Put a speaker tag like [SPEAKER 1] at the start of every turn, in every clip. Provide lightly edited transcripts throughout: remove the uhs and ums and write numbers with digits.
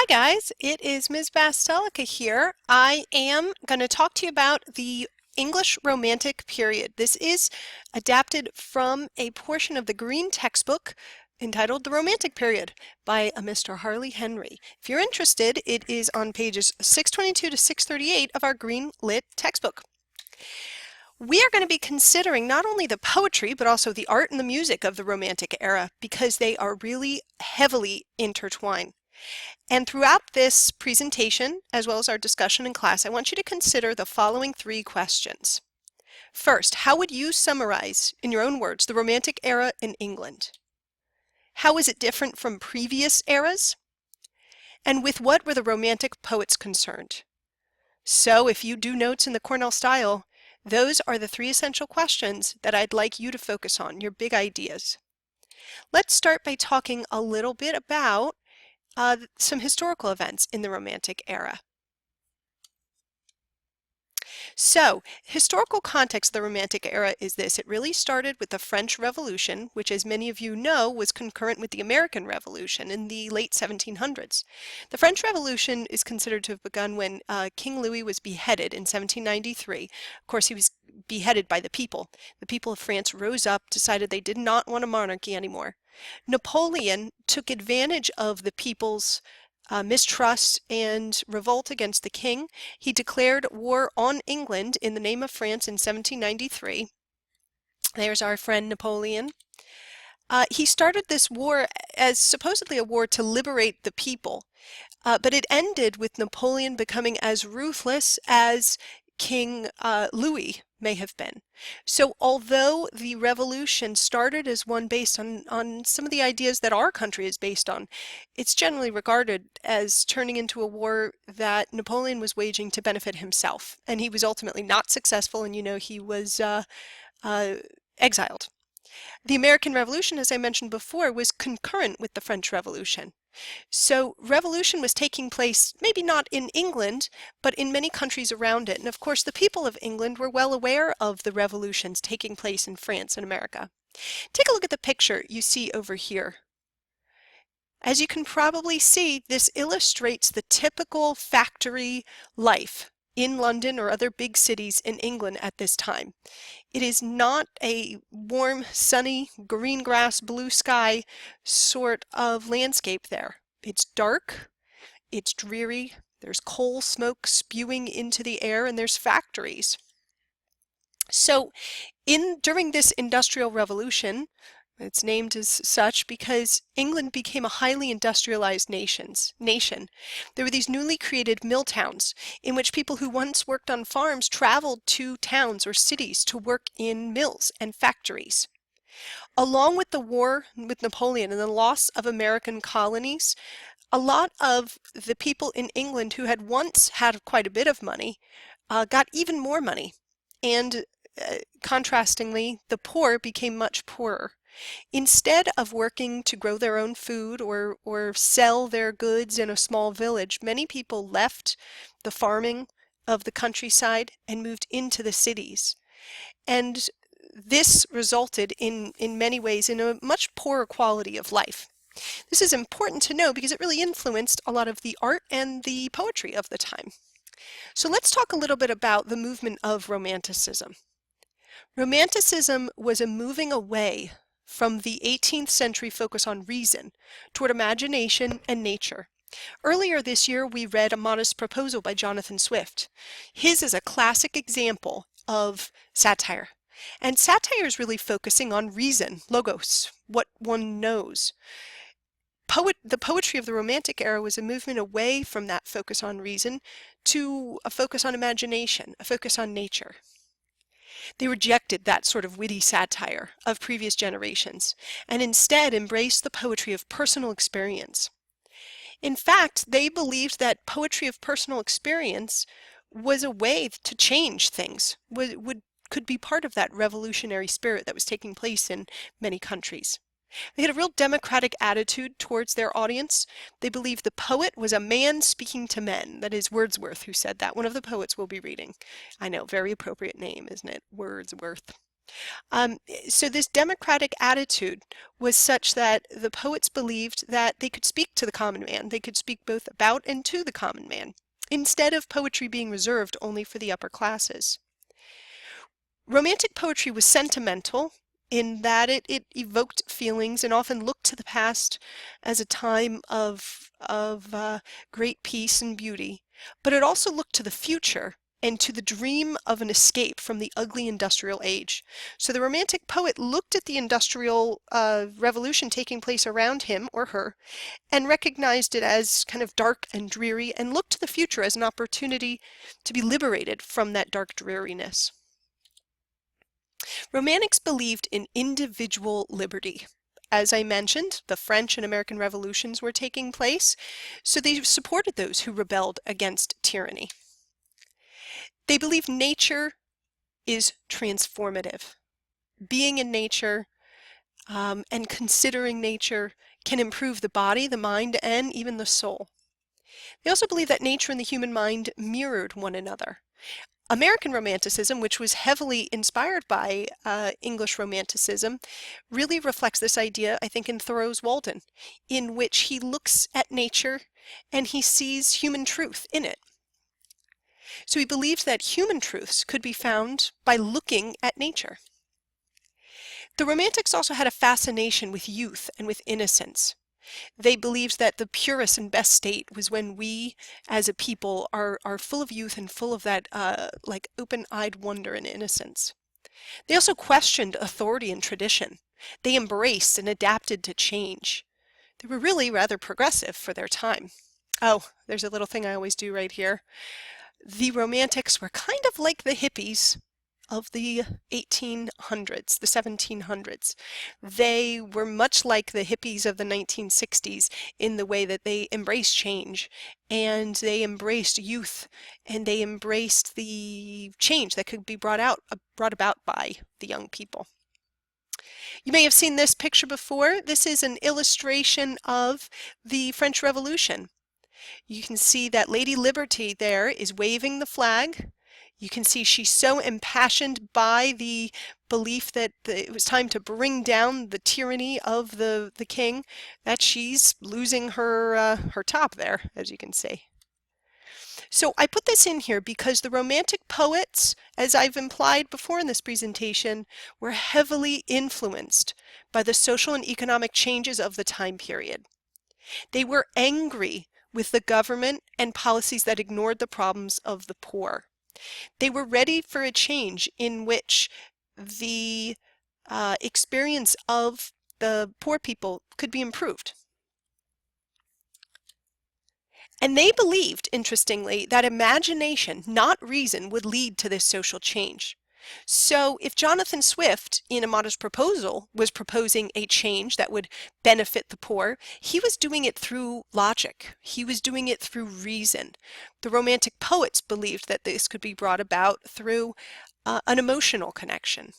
[SPEAKER 1] guys, it is Ms. Bastelica here. I am going to talk to you about the English Romantic period. This is adapted from a portion of the Green textbook entitled The Romantic Period by a Mr. Harley Henry. If you're interested, it is on pages 622 to 638 of our Green Lit textbook. We are going to be considering not only the poetry, but also the art and the music of the Romantic era because they are really heavily intertwined. And throughout this presentation, as well as our discussion in class, I want you to consider the following three questions. First, how would you summarize, in your own words, the Romantic era in England? How is it different from previous eras? And with what were the Romantic poets concerned? So if you do notes in the Cornell style, those are the three essential questions that I'd like you to focus on, your big ideas. Let's start by talking a little bit about some historical events in the Romantic era. So, historical context of the Romantic era is this. It really started with the French Revolution, which, as many of you know, was concurrent with the American Revolution in the late 1700s. The French Revolution is considered to have begun when King Louis was beheaded in 1793. Of course, he was beheaded by the people. The people of France rose up, decided they did not want a monarchy anymore. Napoleon took advantage of the people's mistrust and revolt against the king. He declared war on England in the name of France in 1793. There's our friend Napoleon. He started this war as supposedly a war to liberate the people, but it ended with Napoleon becoming as ruthless as King Louis may have been. So although the revolution started as one based on some of the ideas that our country is based on, it's generally regarded as turning into a war that Napoleon was waging to benefit himself. And he was ultimately not successful, and he was exiled. The American Revolution, as I mentioned before, was concurrent with the French Revolution. So revolution was taking place, maybe not in England, but in many countries around it. And of course, the people of England were well aware of the revolutions taking place in France and America. Take a look at the picture you see over here. As you can probably see, this illustrates the typical factory life in London or other big cities in England at this time. It is not a warm, sunny, green grass, blue sky sort of landscape there. It's dark, it's dreary, there's coal smoke spewing into the air, and there's factories. So during this Industrial Revolution, it's named as such because England became a highly industrialized nation. There were these newly created mill towns in which people who once worked on farms traveled to towns or cities to work in mills and factories. Along with the war with Napoleon and the loss of American colonies, a lot of the people in England who had once had quite a bit of money got even more money. And contrastingly, the poor became much poorer. Instead of working to grow their own food or sell their goods in a small village, many people left the farming of the countryside and moved into the cities. And this resulted in many ways in a much poorer quality of life. This is important to know because it really influenced a lot of the art and the poetry of the time. So let's talk a little bit about the movement of Romanticism. Romanticism was a moving away from the 18th century focus on reason toward imagination and nature. Earlier this year, we read A Modest Proposal by Jonathan Swift. His is a classic example of satire. And satire is really focusing on reason, logos, what one knows. The poetry of the Romantic era was a movement away from that focus on reason to a focus on imagination, a focus on nature. They rejected that sort of witty satire of previous generations and instead embraced the poetry of personal experience. In fact, they believed that poetry of personal experience was a way to change things, could be part of that revolutionary spirit that was taking place in many countries. They had a real democratic attitude towards their audience. They believed the poet was a man speaking to men. That is Wordsworth who said that. One of the poets we'll be reading. I know, very appropriate name, isn't it? Wordsworth. Um, so this democratic attitude was such that the poets believed that they could speak to the common man. They could speak both about and to the common man, instead of poetry being reserved only for the upper classes. Romantic poetry was sentimental in that it evoked feelings and often looked to the past as a time of great peace and beauty, but it also looked to the future and to the dream of an escape from the ugly industrial age. So the Romantic poet looked at the industrial revolution taking place around him or her and recognized it as kind of dark and dreary and looked to the future as an opportunity to be liberated from that dark dreariness. Romantics believed in individual liberty. As I mentioned, the French and American revolutions were taking place, so they supported those who rebelled against tyranny. They believed nature is transformative. Being in nature and considering nature can improve the body, the mind, and even the soul. They also believed that nature and the human mind mirrored one another. American Romanticism, which was heavily inspired by English Romanticism, really reflects this idea, I think, in Thoreau's Walden, in which he looks at nature and he sees human truth in it. So he believes that human truths could be found by looking at nature. The Romantics also had a fascination with youth and with innocence. They believed that the purest and best state was when we as a people are full of youth and full of that like open-eyed wonder and innocence. They also questioned authority and tradition. They embraced and adapted to change. They were really rather progressive for their time. Oh, there's a little thing I always do right here. The Romantics were kind of like the hippies of the 1800s, the 1700s. They were much like the hippies of the 1960s in the way that they embraced change and they embraced youth and they embraced the change that could be brought about by the young people. You may have seen this picture before. This is an illustration of the French Revolution. You can see that Lady Liberty there is waving the flag. You can see she's so impassioned by the belief that it was time to bring down the tyranny of the king that she's losing her top there, as you can see. So I put this in here because the Romantic poets, as I've implied before in this presentation, were heavily influenced by the social and economic changes of the time period. They were angry with the government and policies that ignored the problems of the poor. They were ready for a change in which the experience of the poor people could be improved. And they believed, interestingly, that imagination, not reason, would lead to this social change. So if Jonathan Swift, in A Modest Proposal, was proposing a change that would benefit the poor, he was doing it through logic. He was doing it through reason. The Romantic poets believed that this could be brought about through an emotional connection.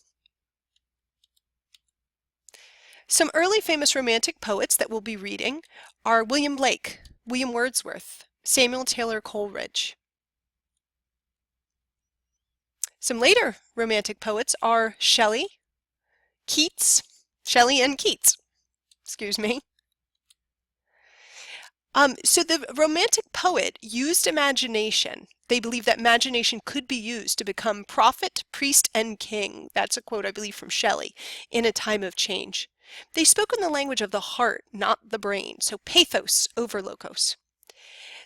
[SPEAKER 1] Some early famous Romantic poets that we'll be reading are William Blake, William Wordsworth, Samuel Taylor Coleridge. Some later Romantic poets are Shelley and Keats, excuse me. So the Romantic poet used imagination. They believed that imagination could be used to become prophet, priest, and king. That's a quote, I believe, from Shelley, in a time of change. They spoke in the language of the heart, not the brain, so pathos over logos.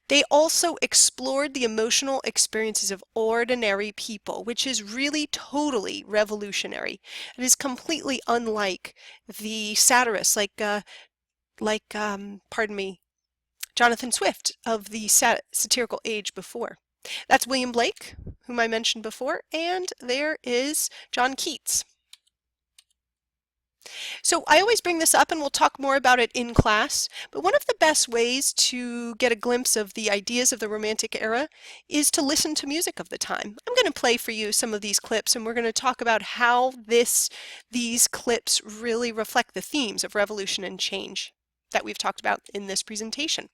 [SPEAKER 1] They also explored the emotional experiences of ordinary people, which is really totally revolutionary. It is completely unlike the satirists pardon me, Jonathan Swift of the satirical age before. That's William Blake, whom I mentioned before, and there is John Keats. So I always bring this up and we'll talk more about it in class, but one of the best ways to get a glimpse of the ideas of the Romantic era is to listen to music of the time. I'm going to play for you some of these clips and we're going to talk about how these clips really reflect the themes of revolution and change that we've talked about in this presentation.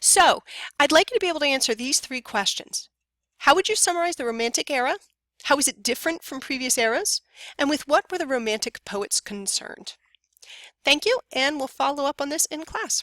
[SPEAKER 1] So I'd like you to be able to answer these three questions. How would you summarize the Romantic era? How is it different from previous eras? And with what were the Romantic poets concerned? Thank you, and we'll follow up on this in class.